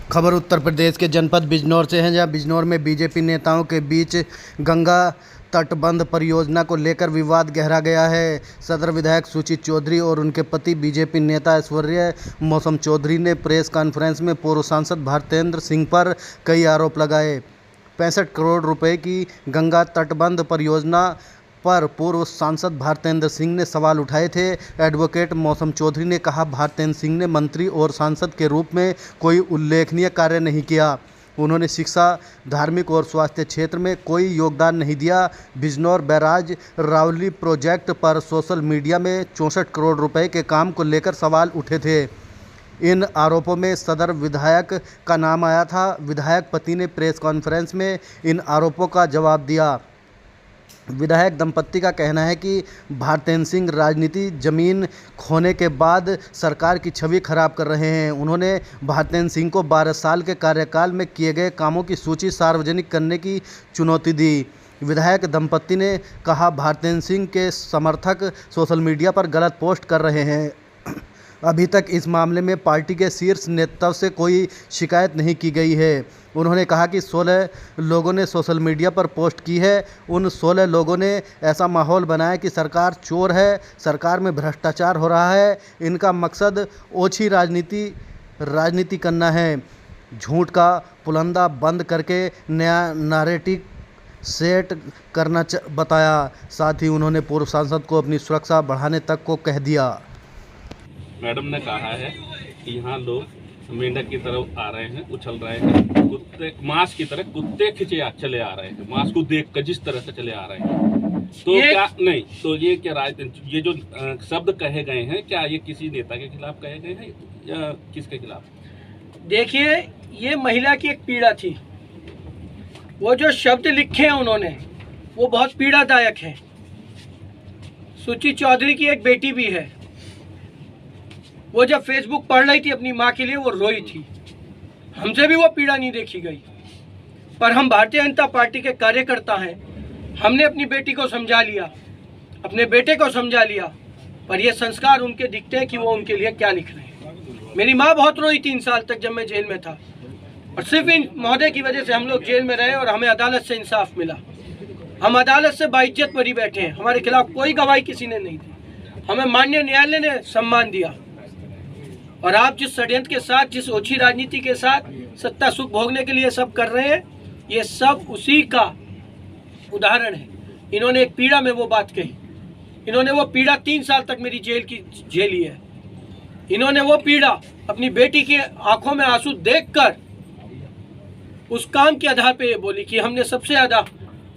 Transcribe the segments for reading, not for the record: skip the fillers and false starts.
खबर उत्तर प्रदेश के जनपद बिजनौर से है, जहां बिजनौर में बीजेपी नेताओं के बीच गंगा तटबंध परियोजना को लेकर विवाद गहरा गया है। सदर विधायक सुचित चौधरी और उनके पति बीजेपी नेता ऐश्वर्य मौसम चौधरी ने प्रेस कॉन्फ्रेंस में पूर्व सांसद भारतेंद्र सिंह पर कई आरोप लगाए। 65 करोड़ रुपए की गंगा तटबंध परियोजना पर पूर्व सांसद भारतेंद्र सिंह ने सवाल उठाए थे। एडवोकेट मौसम चौधरी ने कहा, भारतेंद्र सिंह ने मंत्री और सांसद के रूप में कोई उल्लेखनीय कार्य नहीं किया। उन्होंने शिक्षा, धार्मिक और स्वास्थ्य क्षेत्र में कोई योगदान नहीं दिया। बिजनौर बैराज रावली प्रोजेक्ट पर सोशल मीडिया में 64 करोड़ रुपए के काम को लेकर सवाल उठे थे। इन आरोपों में सदर विधायक का नाम आया था। विधायक पति ने प्रेस कॉन्फ्रेंस में इन आरोपों का जवाब दिया। विधायक दंपत्ति का कहना है कि भारतेंद्र सिंह राजनीति जमीन खोने के बाद सरकार की छवि खराब कर रहे हैं। उन्होंने भारतेंद्र सिंह को 12 साल के कार्यकाल में किए गए कामों की सूची सार्वजनिक करने की चुनौती दी। विधायक दंपत्ति ने कहा, भारतेंद्र सिंह के समर्थक सोशल मीडिया पर गलत पोस्ट कर रहे हैं। अभी तक इस मामले में पार्टी के शीर्ष नेतृत्व से कोई शिकायत नहीं की गई है। उन्होंने कहा कि 16 लोगों ने सोशल मीडिया पर पोस्ट की है। उन 16 लोगों ने ऐसा माहौल बनाया कि सरकार चोर है, सरकार में भ्रष्टाचार हो रहा है। इनका मकसद ओछी राजनीति करना है। झूठ का पुलंदा बंद करके नया नैरेटिव सेट करना बताया। साथ ही उन्होंने पूर्व सांसद को अपनी सुरक्षा बढ़ाने तक को कह दिया। मैडम ने कहा है कि यहाँ लोग मेंढक की तरफ आ रहे हैं, उछल रहे हैं, कुत्ते मांस की तरह कुत्ते खिंचे चले आ रहे हैं, मांस को देख कर जिस तरह से चले आ रहे हैं। तो क्या नहीं, तो ये क्या ये जो शब्द कहे गए हैं, क्या ये किसी नेता के खिलाफ कहे गए हैं या किसके खिलाफ? देखिए, ये महिला की एक पीड़ा थी। वो जो शब्द लिखे हैं उन्होंने, वो बहुत पीड़ादायक है। सुचित चौधरी की एक बेटी भी है। वो जब फेसबुक पढ़ रही थी अपनी माँ के लिए, वो रोई थी। हमसे भी वो पीड़ा नहीं देखी गई। पर हम भारतीय जनता पार्टी के कार्यकर्ता हैं। हमने अपनी बेटी को समझा लिया, अपने बेटे को समझा लिया। पर ये संस्कार उनके दिखते हैं कि वो उनके लिए क्या लिख रहे हैं। मेरी माँ बहुत रोई 3 साल तक जब मैं जेल में था। और सिर्फ इन महोदय की वजह से हम लोग जेल में रहे और हमें अदालत से इंसाफ मिला। हम अदालत से बाइज्जत बरी बैठे हैं। हमारे खिलाफ कोई गवाही किसी ने नहीं दी। हमें माननीय न्यायालय ने सम्मान दिया। और आप जिस षड्यंत्र के साथ, जिस ओछी राजनीति के साथ सत्ता सुख भोगने के लिए सब कर रहे हैं, ये सब उसी का उदाहरण है। इन्होंने एक पीड़ा में वो बात कही। इन्होंने वो पीड़ा 3 साल तक मेरी जेल की झेली है। इन्होंने वो पीड़ा अपनी बेटी की आंखों में आंसू देखकर उस काम के आधार पे ये बोली कि हमने सबसे ज़्यादा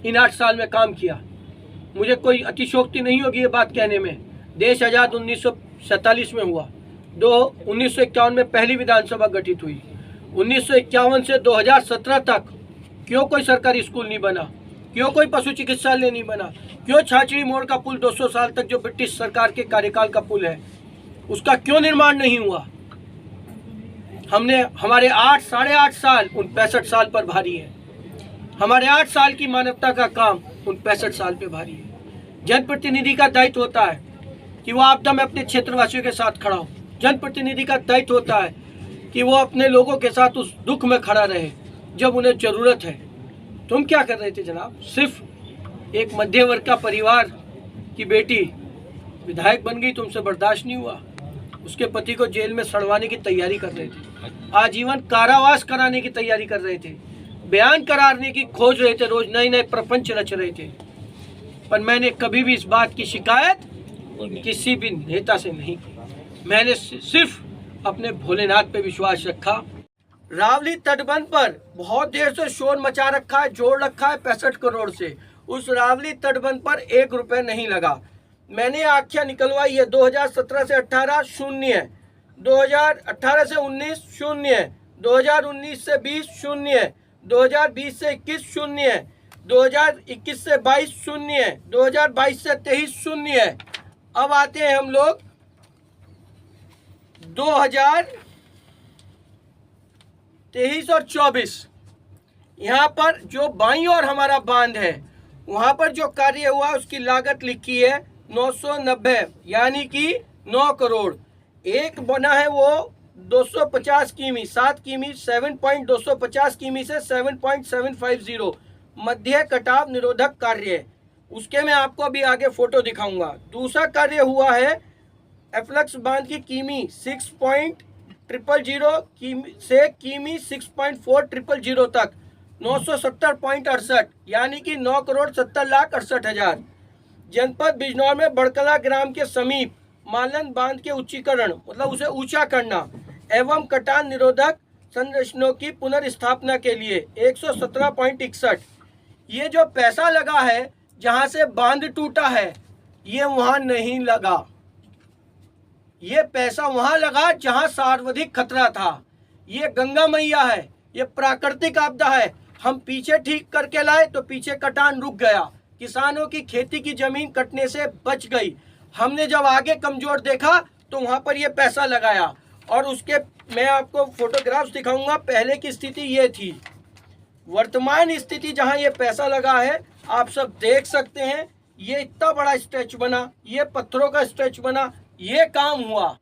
इन 8 साल में काम किया। मुझे कोई अतिशोक्ति नहीं होगी ये बात कहने में। देश आज़ाद 1947 में हुआ। 1951 में पहली विधानसभा गठित हुई। 1951 से 2017 तक क्यों कोई सरकारी स्कूल नहीं बना? क्यों कोई पशु चिकित्सालय नहीं बना? क्यों छाछड़ी मोड़ का पुल 200 साल तक जो ब्रिटिश सरकार के कार्यकाल का पुल है, उसका क्यों निर्माण नहीं हुआ? हमने हमारे 8-8.5 साल उन 65 साल पर भारी है। हमारे 8 साल की मानवता का काम उन 65 साल पे भारी है। जनप्रतिनिधि का दायित्व होता है कि वो आपदा में अपने क्षेत्रवासियों के साथ खड़ा हो। जनप्रतिनिधि का दायित्व होता है कि वो अपने लोगों के साथ उस दुख में खड़ा रहे जब उन्हें जरूरत है। तुम क्या कर रहे थे जनाब? सिर्फ एक मध्य वर्ग का परिवार की बेटी विधायक बन गई, तुमसे बर्दाश्त नहीं हुआ। उसके पति को जेल में सड़वाने की तैयारी कर रहे थे, आजीवन कारावास कराने की तैयारी कर रहे थे, बयान कराने की खोज रहे थे, रोज नए नए प्रपंच रच रहे थे। पर मैंने कभी भी इस बात की शिकायत किसी भी नेता से नहीं की। मैंने सिर्फ अपने भोलेनाथ पे विश्वास रखा। रावली तटबंध पर बहुत देर से शोर मचा रखा है, जोड़ रखा है 65 करोड़ से। उस रावली तटबंध पर 1 रुपए नहीं लगा। मैंने आख्या निकलवाई है। 2017 से 18 शून्य है, 2018 से 19 शून्य है, 2019 से 20 शून्य है, 2020 से 21 शून्य है, 2021 से 22 शून्य है, 2022 से 23 शून्य है। अब आते हैं हम लोग 2023 और 24। यहाँ पर जो बाईं ओर हमारा बांध है, वहाँ पर जो कार्य हुआ उसकी लागत लिखी है 990, यानी कि 9 करोड़। एक बना है वो 250 किमी, 7 किमी 7.250 किमी से 7.750 मध्य कटाव निरोधक कार्य। उसके मैं आपको अभी आगे फोटो दिखाऊंगा। दूसरा कार्य हुआ है एफ्लक्स बांध की किमी 6.000 किमी से किमी 6.4000 तक 970.68 यानी कि 9,70,68,000। जनपद बिजनौर में बड़कला ग्राम के समीप मालन बांध के उच्चीकरण मतलब उसे ऊंचा करना एवं कटान निरोधक संरचनाओं की पुनर्स्थापना के लिए 117.61। ये जो पैसा लगा है जहां से बांध टूटा है ये वहां नहीं लगा, ये पैसा वहां लगा जहां सर्वाधिक खतरा था। ये गंगा मैया है, ये प्राकृतिक आपदा है। हम पीछे ठीक करके लाए तो पीछे कटान रुक गया, किसानों की खेती की जमीन कटने से बच गई। हमने जब आगे कमजोर देखा तो वहां पर ये पैसा लगाया और उसके मैं आपको फोटोग्राफ्स दिखाऊंगा। पहले की स्थिति ये थी, वर्तमान स्थिति जहां ये पैसा लगा है आप सब देख सकते हैं। ये इतना बड़ा स्ट्रेच बना, ये पत्थरों का स्ट्रेच बना, ये काम हुआ।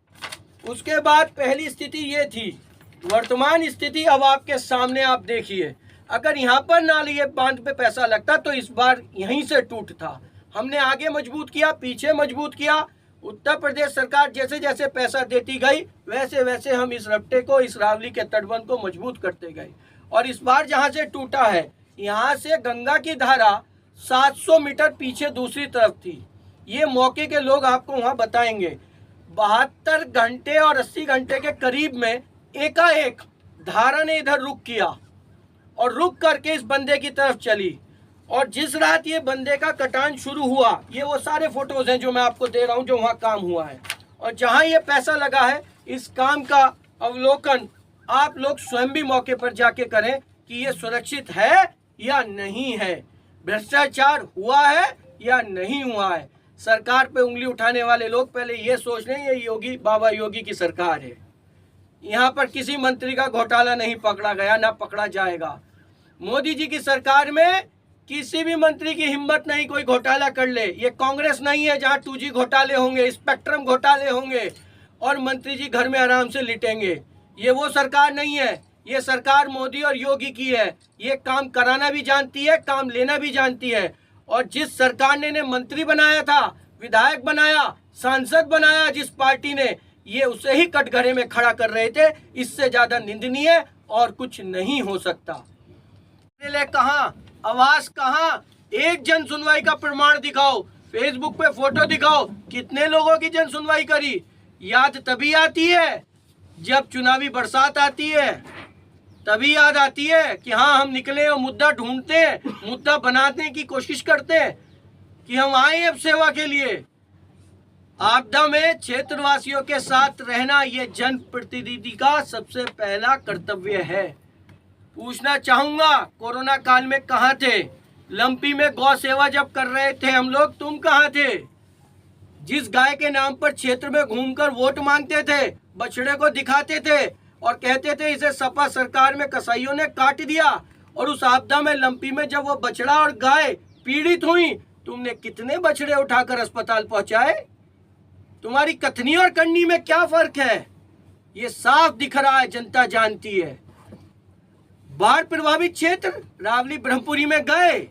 उसके बाद पहली स्थिति ये थी, वर्तमान स्थिति अब आपके सामने आप देखिए। अगर यहाँ पर ना ये बांध पे पैसा लगता तो इस बार यहीं से टूटता। हमने आगे मजबूत किया, पीछे मजबूत किया। उत्तर प्रदेश सरकार जैसे जैसे पैसा देती गई वैसे वैसे हम इस रपटे को, इस रावली के तटबंध को मजबूत करते गए। और इस बार जहाँ से टूटा है यहाँ से गंगा की धारा 700 मीटर पीछे दूसरी तरफ थी। ये मौके के लोग आपको वहाँ बताएंगे। 72 घंटे और 80 घंटे के करीब में एकाएक धारा ने इधर रुक किया और रुक करके इस बंदे की तरफ चली। और जिस रात ये बंदे का कटान शुरू हुआ, ये वो सारे फोटोज हैं जो मैं आपको दे रहा हूँ जो वहाँ काम हुआ है। और जहाँ ये पैसा लगा है इस काम का अवलोकन आप लोग स्वयं भी मौके पर जाके करें कि ये सुरक्षित है या नहीं है, भ्रष्टाचार हुआ है या नहीं हुआ है। सरकार पे उंगली उठाने वाले लोग पहले ये सोच लें ये योगी बाबा योगी की सरकार है। यहाँ पर किसी मंत्री का घोटाला नहीं पकड़ा गया, ना पकड़ा जाएगा। मोदी जी की सरकार में किसी भी मंत्री की हिम्मत नहीं कोई घोटाला कर ले। ये कांग्रेस नहीं है जहाँ 2G घोटाले होंगे, स्पेक्ट्रम घोटाले होंगे और मंत्री जी घर में आराम से लिटेंगे। ये वो सरकार नहीं है, ये सरकार मोदी और योगी की है। ये काम कराना भी जानती है, काम लेना भी जानती है। और जिस सरकार ने मंत्री बनाया था, विधायक बनाया, सांसद बनाया जिस पार्टी ने, ये उसे ही कटघरे में खड़ा कर रहे थे। इससे ज्यादा निंदनीय और कुछ नहीं हो सकता। कहाँ आवाज कहाँ, एक जन सुनवाई का प्रमाण दिखाओ, फेसबुक पे फोटो दिखाओ, कितने लोगों की जन सुनवाई करी। याद तभी आती है जब चुनावी बरसात आती है, तभी याद आती है कि हाँ हम निकले और मुद्दा ढूंढते हैं, मुद्दा बनाने की कोशिश करते हैं कि हम आए अब सेवा के लिए। आपदा में क्षेत्रवासियों के साथ रहना ये जनप्रतिनिधि का सबसे पहला कर्तव्य है। पूछना चाहूंगा, कोरोना काल में कहाँ थे? लंपी में गौ सेवा जब कर रहे थे हम लोग, तुम कहाँ थे? जिस गाय के नाम पर क्षेत्र में घूमकर वोट मांगते थे, बछड़े को दिखाते थे और कहते थे इसे सपा सरकार में कसाईयों ने काट दिया, और उस आपदा में लंपी में जब वो बछड़ा और गाय पीड़ित हुई, तुमने कितने बछड़े उठाकर अस्पताल पहुंचाए? तुम्हारी कथनी और करनी में क्या फर्क है? ये साफ दिख रहा है, जनता जानती है। बाढ़ प्रभावित क्षेत्र रावली ब्रह्मपुरी में गए,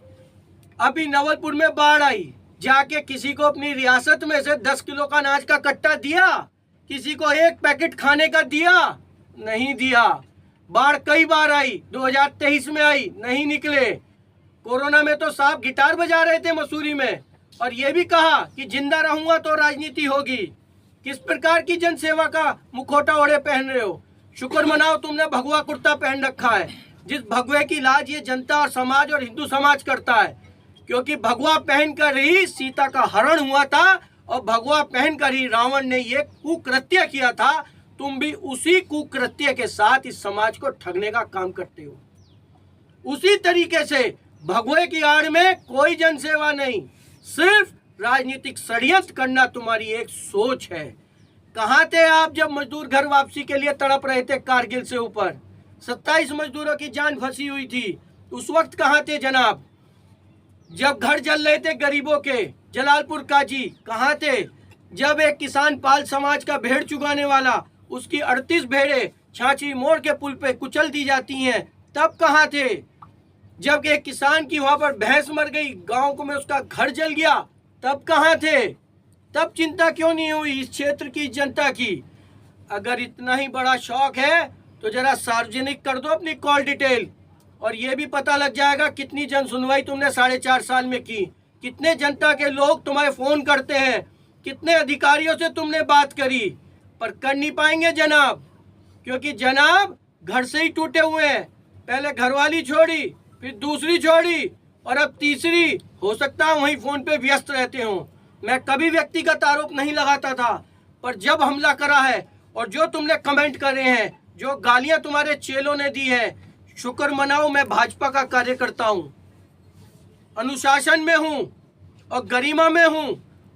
अभी नवलपुर में बाढ़ आई, जाके किसी को अपनी रियासत में से 10 किलो का अनाज का कट्टा दिया? किसी को 1 पैकेट खाने का दिया? नहीं दिया। बाढ़ कई बार आई, 2023 में आई, नहीं निकले। कोरोना में तो साहब गिटार बजा रहे थे मसूरी में और ये भी कहा कि जिंदा रहूंगा तो राजनीति होगी। किस प्रकार की जनसेवा का मुखौटा ओढ़े पहन रहे हो? शुक्र मनाओ तुमने भगवा कुर्ता पहन रखा है, जिस भगवे की लाज ये जनता और समाज और हिंदू समाज करता है। क्योंकि भगवा पहनकर ही सीता का हरण हुआ था और भगवा पहनकर ही रावण ने ये कुकृत्य किया था। तुम भी उसी कुकृत्य के साथ इस समाज को ठगने का काम करते हो। उसी तरीके से भगवे की आड़ में कोई जनसेवा नहीं, सिर्फ राजनीतिक षड्यंत्र करना तुम्हारी एक सोच है। कहाँ थे आप जब मजदूर घर वापसी के लिए तड़प रहे थे कारगिल से ऊपर? 27 मजदूरों की जान फंसी हुई थी, उस वक्त कहाँ थे जनाब? जब घर जल रहे थे गरीबों के, जलालपुर काजी कहाँ थे? जब एक किसान पाल समाज का भेड़ चुगाने वाला उसकी 38 भेड़ें छाछी मोड़ के पुल पे कुचल दी जाती हैं, तब कहाँ थे? जब एक किसान की वहां पर भैंस मर गई, गांव में उसका घर जल गया, तब कहाँ थे? तब चिंता क्यों नहीं हुई इस क्षेत्र की जनता की? अगर इतना ही बड़ा शौक है तो जरा सार्वजनिक कर दो अपनी कॉल डिटेल, और ये भी पता लग जाएगा कितनी जन सुनवाई तुमने 4.5 साल में की, कितने जनता के लोग तुम्हें फोन करते हैं, कितने अधिकारियों से तुमने बात करी, पर कर नहीं पाएंगे जनाब, क्योंकि जनाब घर से ही टूटे हुए हैं। पहले घरवाली छोड़ी, फिर दूसरी छोड़ी, और अब तीसरी। हो सकता है वहीं फोन पे व्यस्त रहते हो। मैं कभी व्यक्तिगत आरोप नहीं लगाता था, पर जब हमला करा है और जो तुमने कमेंट करे हैं, जो गालियां तुम्हारे चेलों ने दी है, शुक्र मनाओ मैं भाजपा का कार्यकर्ता हूं, अनुशासन में हूं और गरिमा में हूं,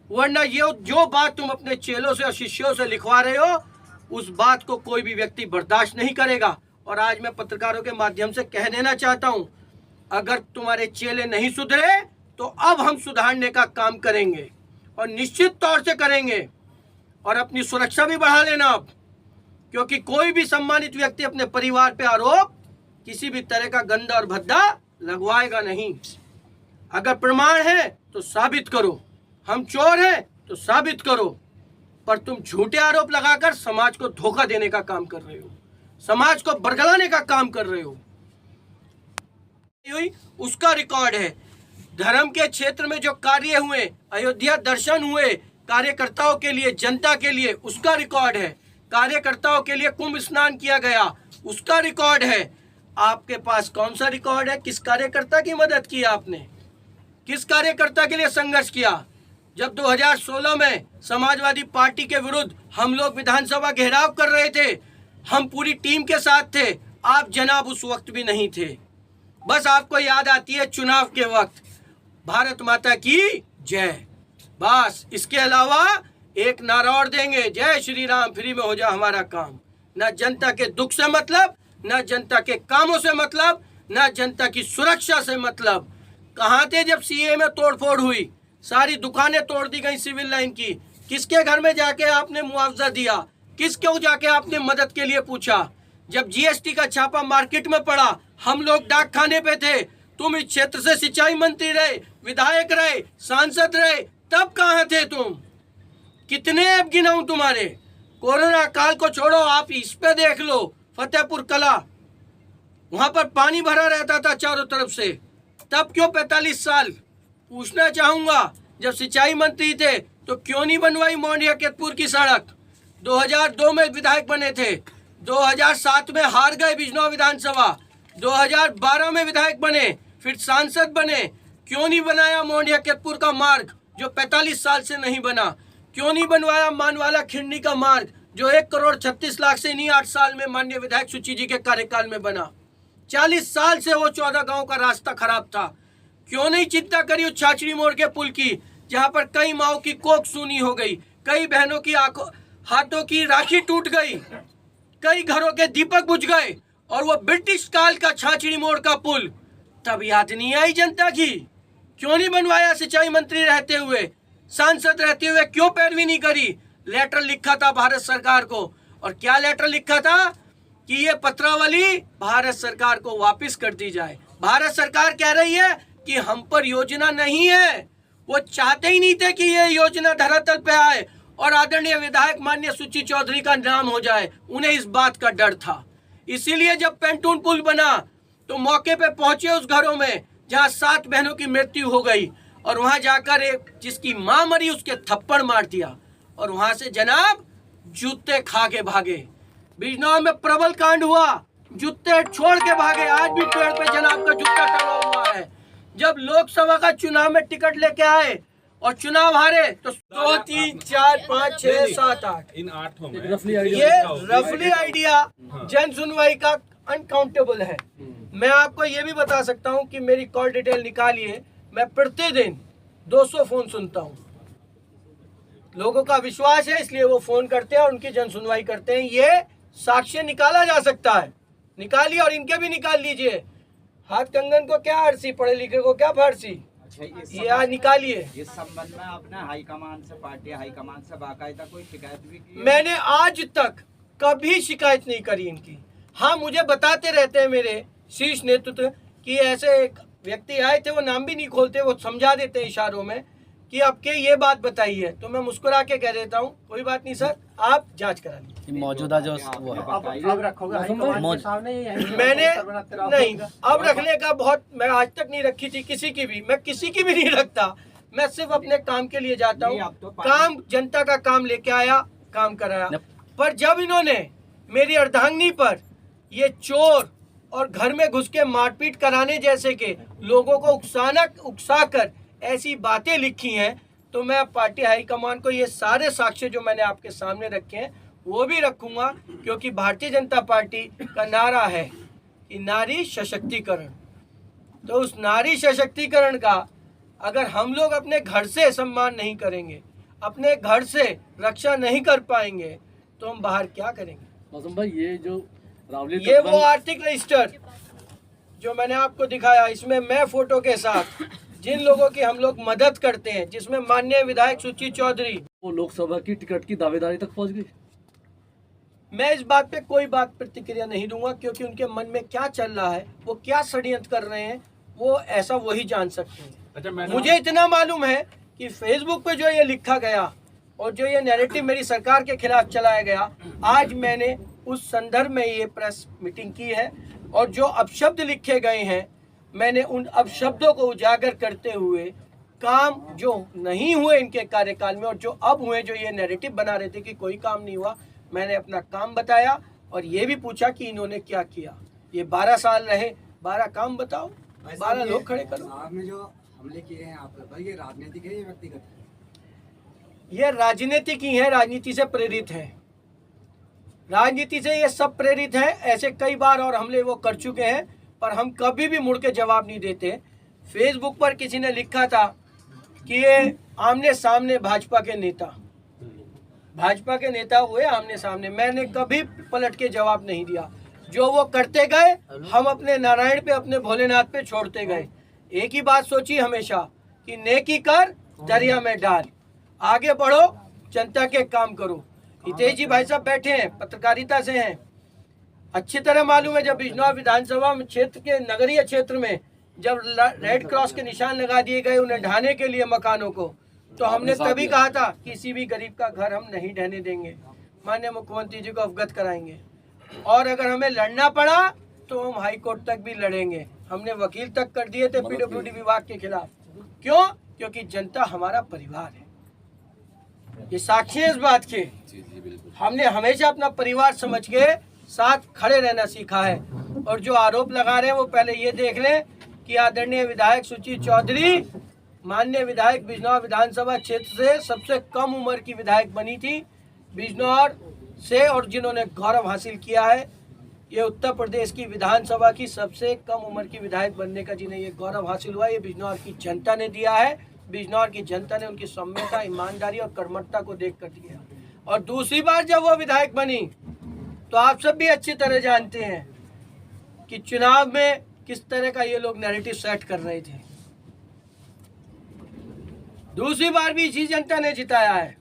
वरना ये जो बात तुम अपने चेलों से और शिष्यों से लिखवा रहे हो, उस बात को कोई भी व्यक्ति बर्दाश्त नहीं करेगा। और आज मैं पत्रकारों के माध्यम से कह देना चाहता हूं, अगर तुम्हारे चेले नहीं सुधरे तो अब हम सुधारने का काम करेंगे, और निश्चित तौर से करेंगे। और अपनी सुरक्षा भी बढ़ा लेना अब, क्योंकि कोई भी सम्मानित व्यक्ति अपने परिवार पे आरोप किसी भी तरह का गंदा और भद्दा लगवाएगा नहीं। अगर प्रमाण है तो साबित करो, हम चोर हैं तो साबित करो, पर तुम झूठे आरोप लगाकर समाज को धोखा देने का काम कर रहे हो, समाज को बरगलाने का काम कर रहे हो। उसका रिकॉर्ड है। धर्म के क्षेत्र में जो कार्य हुए, अयोध्या दर्शन हुए कार्यकर्ताओं के लिए, जनता के लिए, उसका रिकॉर्ड है। कार्यकर्ताओं के लिए कुंभ स्नान किया गया, उसका रिकॉर्ड है। आपके पास कौन सा रिकॉर्ड है? किस कार्यकर्ता की मदद की आपने? किस कार्यकर्ता के लिए संघर्ष किया? जब 2016 में समाजवादी पार्टी के विरुद्ध हम लोग विधानसभा घेराव कर रहे थे, हम पूरी टीम के साथ थे, आप जनाब उस वक्त भी नहीं थे। बस आपको याद आती है चुनाव के वक्त भारत माता की जय, बस। इसके अलावा एक नारा और देंगे, जय श्री राम, फ्री में हो जा हमारा काम। ना जनता के दुख से मतलब, ना जनता के कामों से मतलब, ना जनता की सुरक्षा से मतलब। कहाँ थे जब सीए में तोड़फोड़ हुई, सारी दुकानें तोड़ दी गई सिविल लाइन की? किसके घर में जाके आपने मुआवजा दिया? किसको जाके आपने मदद के लिए पूछा? जब जीएसटी का छापा मार्केट में पड़ा, हम लोग डाक खाने पे थे, तुम इस क्षेत्र से सिंचाई मंत्री रहे, विधायक रहे, सांसद रहे, तब कहाँ थे तुम? कितने ऐप गिनाऊं तुम्हारे? कोरोना काल को छोड़ो, आप इस पे देख लो, फतेहपुर कला, वहां पर पानी भरा रहता था चारों तरफ से, तब क्यों 45 साल? पूछना चाहूंगा, जब सिंचाई मंत्री थे तो क्यों नहीं बनवाई मोंडिया केतपुर की सड़क? 2002 में विधायक बने थे, 2007 में हार गए बिजनौर विधानसभा, 2012 में विधायक बने, फिर सांसद बने, क्यों नहीं बनाया मोंडिया केतपुर का मार्ग जो 45 साल से नहीं बना? क्यों नहीं बनवाया मानवाला खिंडी का मार्ग जो 1,36,00,000 से नहीं 8 साल में माननीय विधायक सुची जी के कार्यकाल में बना? 40 साल से वो 14 गांव का रास्ता खराब था। क्यों नहीं चिंता करी उस छाछड़ी मोड़ के पुल की, जहां पर कई माओं की कोख सूनी हो गई, कई बहनों की हाथों की राखी टूट गई, कई घरों के दीपक बुझ गए, और वो ब्रिटिश काल का छाछड़ी मोड़ का पुल तब याद नहीं आई जनता की? क्यों नहीं बनवाया? सिंचाई मंत्री रहते हुए, सांसद रहते हुए क्यों पैरवी नहीं करी? लेटर लिखा था भारत सरकार को, और क्या लेटर लिखा था कि ये पत्रावली भारत सरकार को वापस कर दी जाए। भारत सरकार कह रही है कि हम पर योजना नहीं है, वो चाहते ही नहीं थे कि ये योजना धरातल पे आए और आदरणीय विधायक माननीय सुची चौधरी का नाम हो जाए, उन्हें इस बात का डर था। इसीलिए जब पेंटून पुल बना तो मौके पे पहुंचे उस घरों में जहां 7 बहनों की मृत्यु हो गई, और वहां जाकर एक जिसकी मां मरी उसके थप्पड़ मार दिया, और वहां से जनाब जूते खा के भागे। बिजनौर में प्रबल कांड हुआ, जूते छोड़ के भागे, आज भी पेड़ पे जनाब का जूता टंगा हुआ है। जब लोकसभा का चुनाव में टिकट लेके आए और चुनाव हारे तो 2, 3, 4, 5, 6, 7, 8 इन 8 में ये रफली आइडिया जन सुनवाई का अनकाउंटेबल है। मैं आपको ये भी बता सकता हूँ कि मेरी कॉल डिटेल निकालिए, मैं प्रतिदिन 200 फोन सुनता हूँ। लोगों का विश्वास है इसलिए वो फोन करते हैं और उनकी जन सुनवाई करते हैं। ये साक्ष्य निकाला जा सकता है, निकालिए, और इनके भी निकाल लीजिए। हाथ कंगन को क्या आरसी, पढ़े लिखे को क्या फारसी? ये आज निकालिए। इस संबंध में आपने हाईकमान से, पार्टी हाईकमान से बाकायदा कोई शिकायत भी की? मैंने आज तक कभी शिकायत नहीं करी इनकी। हाँ, मुझे बताते रहते हैं मेरे शीर्ष नेतृत्व कि ऐसे एक व्यक्ति आए थे, वो नाम भी नहीं खोलते, वो समझा देते हैं इशारों में कि आपके ये बात बताई है, तो मैं मुस्कुरा के कह देता हूँ कोई बात नहीं सर, आप जांच करा लीजिए। मौजूदा जो वो है अब रखोगे मैंने नहीं, अब रखने का बहुत, मैं आज तक नहीं रखी थी किसी की भी, मैं किसी की भी नहीं रखता। मैं सिर्फ अपने काम के लिए जाता हूँ, काम जनता का काम लेके आया, काम कराया। पर जब इन्होंने मेरी अर्धांगिनी पर ये चोर और घर में घुस के मारपीट कराने जैसे के लोगों को उकसा कर ऐसी बातें लिखी हैं, तो मैं पार्टी हाईकमान को ये सारे साक्ष्य जो मैंने आपके सामने रखे हैं वो भी रखूंगा, क्योंकि भारतीय जनता पार्टी का नारा है कि नारी सशक्तिकरण। तो उस नारी सशक्तिकरण का अगर हम लोग अपने घर से सम्मान नहीं करेंगे, अपने घर से रक्षा नहीं कर पाएंगे, तो हम बाहर क्या करेंगे। मौसम भाई, ये जो ये वो आर्थिक रजिस्टर जो मैंने आपको दिखाया, इसमें मैं फोटो के साथ जिन लोगों की हम लोग मदद करते हैं, जिसमें माननीय विधायक सुची चौधरी, वो लोकसभा की टिकट की दावेदारी तक पहुंच गई। मैं इस बात पे कोई बात प्रतिक्रिया नहीं दूंगा, क्योंकि उनके मन में क्या चल रहा है, वो क्या षड्यंत्र कर रहे हैं, वो ऐसा वही जान सकते हैं। अच्छा, मुझे इतना मालूम है कि फेसबुक पे जो ये लिखा गया और जो ये नैरेटिव मेरी सरकार के खिलाफ चलाया गया, आज मैंने उस संदर्भ में ये प्रेस मीटिंग की है, और जो अपशब्द लिखे गए हैं मैंने उन अपशब्दों को उजागर करते हुए काम जो नहीं हुए इनके कार्यकाल में और जो अब हुए, जो ये नैरेटिव बना रहे थे कि कोई काम नहीं हुआ, मैंने अपना काम बताया और ये भी पूछा कि इन्होंने क्या किया। ये 12 साल रहे, 12 काम बताओ, 12 लोग खड़े करो। आपने जो हमले किए हैं आप पर, ये राजनीतिक है या व्यक्तिगत है? ये राजनीतिक ही है, राजनीति से प्रेरित है, राजनीति से ये सब प्रेरित है। ऐसे कई बार और हमले वो कर चुके हैं, पर हम कभी भी मुड़ के जवाब नहीं देते। फेसबुक पर किसी ने लिखा था कि ये आमने सामने भाजपा के नेता हुए आमने सामने, मैंने कभी पलट के जवाब नहीं दिया। जो वो करते गए हम अपने नारायण पे, अपने भोलेनाथ पे छोड़ते गए। एक ही बात सोची हमेशा कि नेकी कर दरिया में डाल, आगे बढ़ो, जनता के काम करो। हितेश जी भाई साहब बैठे हैं, पत्रकारिता से हैं, अच्छी तरह मालूम है। जब बिजनौर विधानसभा क्षेत्र के नगरीय क्षेत्र में जब रेड क्रॉस के निशान लगा दिए गए उन्हें ढाने के लिए मकानों को, तो हमने तभी कहा था किसी भी गरीब का घर हम नहीं ढहने देंगे, माननीय मुख्यमंत्री जी को अवगत कराएंगे। और अगर हमें लड़ना पड़ा तो हम हाई कोर्ट तक भी लड़ेंगे। हमने वकील तक कर दिए थे पीडब्ल्यूडी विभाग के खिलाफ। क्यों? क्योंकि जनता हमारा परिवार है। ये साक्षी है इस बात के। हमने हमेशा अपना परिवार समझ के साथ खड़े रहना सीखा है। और जो आरोप लगा रहे हैं वो पहले ये देख लें कि आदरणीय विधायक सुची चौधरी, माननीय विधायक बिजनौर विधानसभा क्षेत्र से सबसे कम उम्र की विधायक बनी थी बिजनौर से, और जिन्होंने गौरव हासिल किया है। ये उत्तर प्रदेश की विधानसभा की सबसे कम उम्र की विधायक बनने का जिन्हें ये गौरव हासिल हुआ, ये बिजनौर की जनता ने दिया है। बिजनौर की जनता ने उनकी सौम्यता, ईमानदारी और कर्मठता को देख कर दिया। और दूसरी बार जब वो विधायक बनी तो आप सब भी अच्छी तरह जानते हैं कि चुनाव में किस तरह का ये लोग नैरेटिव सेट कर रहे थे। दूसरी बार भी इसी जनता ने जिताया है।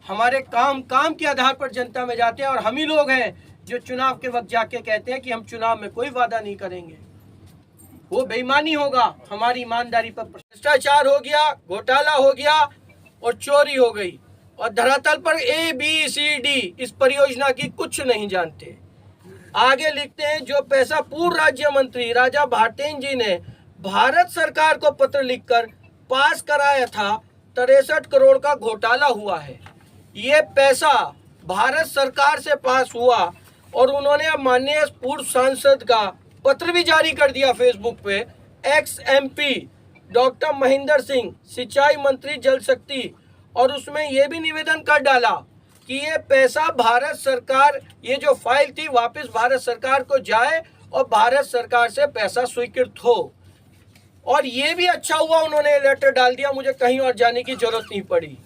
हमारे काम के आधार पर जनता में जाते हैं, और हम ही लोग हैं जो चुनाव के वक्त जाके कहते हैं कि हम चुनाव में कोई वादा नहीं करेंगे, वो बेईमानी होगा। हमारी ईमानदारी पर भ्रष्टाचार हो गया, घोटाला हो गया और चोरी हो गई, और धरातल पर ABCD इस परियोजना की कुछ नहीं जानते। आगे लिखते हैं, जो पैसा पूर्व राज्य मंत्री राजा भारतेन जी ने भारत सरकार को पत्र लिखकर पास कराया था, 63 करोड़ का घोटाला हुआ है। ये पैसा भारत सरकार से पास हुआ, और उन्होंने माननीय पूर्व सांसद का पत्र भी जारी कर दिया फेसबुक पे। XMP डॉक्टर महेंद्र सिंह, सिंचाई मंत्री जल शक्ति, और उसमें यह भी निवेदन कर डाला कि ये पैसा भारत सरकार, ये जो फाइल थी वापस भारत सरकार को जाए और भारत सरकार से पैसा स्वीकृत हो। और ये भी अच्छा हुआ उन्होंने लेटर डाल दिया, मुझे कहीं और जाने की जरूरत नहीं पड़ी।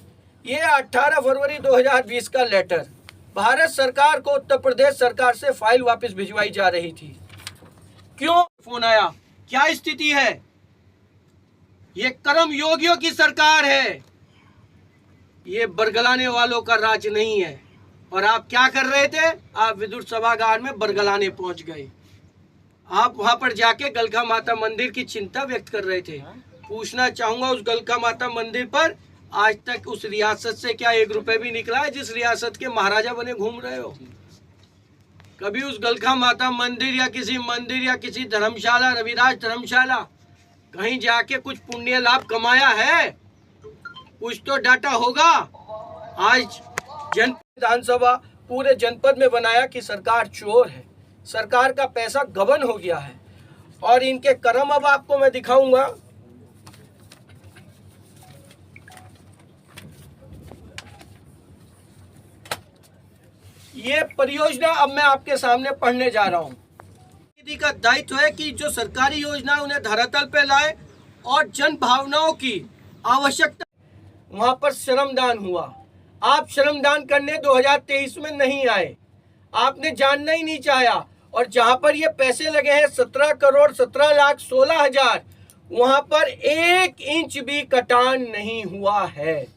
ये 18 फरवरी 2020 का लेटर, भारत सरकार को उत्तर प्रदेश सरकार से फाइल वापस भिजवाई जा रही थी। क्यों फोन आया? क्या स्थिति है? ये कर्म योगियों की सरकार है, ये बरगलाने वालों का राज नहीं है। और आप क्या कर रहे थे? आप विद्युत सभागार में बरगलाने पहुंच गए। आप वहां पर जाके गलका माता मंदिर की चिंता व्यक्त कर रहे थे। पूछना चाहूंगा, उस गलका माता मंदिर पर आज तक उस रियासत से क्या 1 रुपए भी निकला है जिस रियासत के महाराजा बने घूम रहे हो? कभी उस गलका माता मंदिर या किसी धर्मशाला, रविराज धर्मशाला, कहीं जाके कुछ पुण्य लाभ कमाया है? कुछ तो डाटा होगा। आज विधानसभा पूरे जनपद में बनाया कि सरकार चोर है, सरकार का पैसा गबन हो गया है। और इनके कर्म अब आपको मैं दिखाऊंगा। ये परियोजना अब मैं आपके सामने पढ़ने जा रहा हूँ। दीदी का दायित्व है कि जो सरकारी योजना उन्हें धरातल पे लाए और जन भावनाओं की आवश्यकता, वहां पर श्रमदान हुआ। आप श्रमदान करने 2023 में नहीं आए, आपने जानना ही नहीं चाहा। और जहां पर ये पैसे लगे हैं 17,17,16,000, वहां पर 1 इंच भी कटान नहीं हुआ है।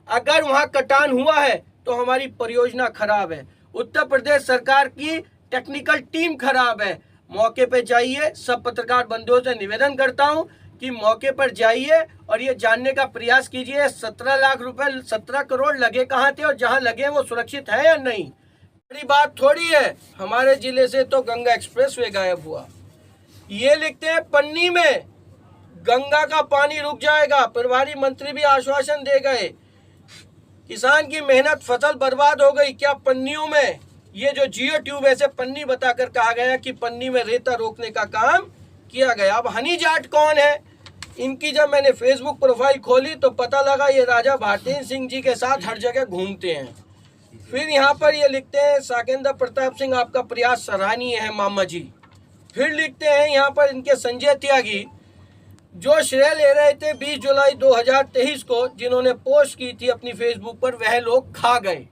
अगर वहां कटान हुआ है तो हमारी परियोजना खराब है, उत्तर प्रदेश सरकार की टेक्निकल टीम खराब है। मौके पे जाइए, सब पत्रकार बंधुओं से निवेदन करता हूं कि मौके पर जाइए और ये जानने का प्रयास कीजिए 17 लाख रुपए, 17 करोड़ लगे कहाँ थे और जहां लगे वो सुरक्षित है या नहीं। बड़ी बात थोड़ी है, हमारे जिले से तो गंगा एक्सप्रेसवे गायब हुआ। ये लिखते हैं पन्नी में गंगा का पानी रुक जाएगा, प्रभारी मंत्री भी आश्वासन दे गए। किसान की मेहनत, फसल बर्बाद हो गई। क्या पन्नियों में ये जो जियो ट्यूब ऐसे पन्नी बताकर कहा गया कि पन्नी में रेता रोकने का काम किया गया। अब हनी जाट कौन है? इनकी जब मैंने फेसबुक प्रोफाइल खोली तो पता लगा ये राजा भारतेंद्र सिंह जी के साथ हर जगह घूमते हैं। फिर यहाँ पर ये लिखते हैं साकेंद्र प्रताप सिंह, आपका प्रयास सराहनीय है मामा जी। फिर लिखते हैं यहाँ पर इनके संजय त्यागी, जो श्रेय ले रहे थे 20 जुलाई 2023 को, जिन्होंने पोस्ट की थी अपनी फेसबुक पर, वह लोग खा गए।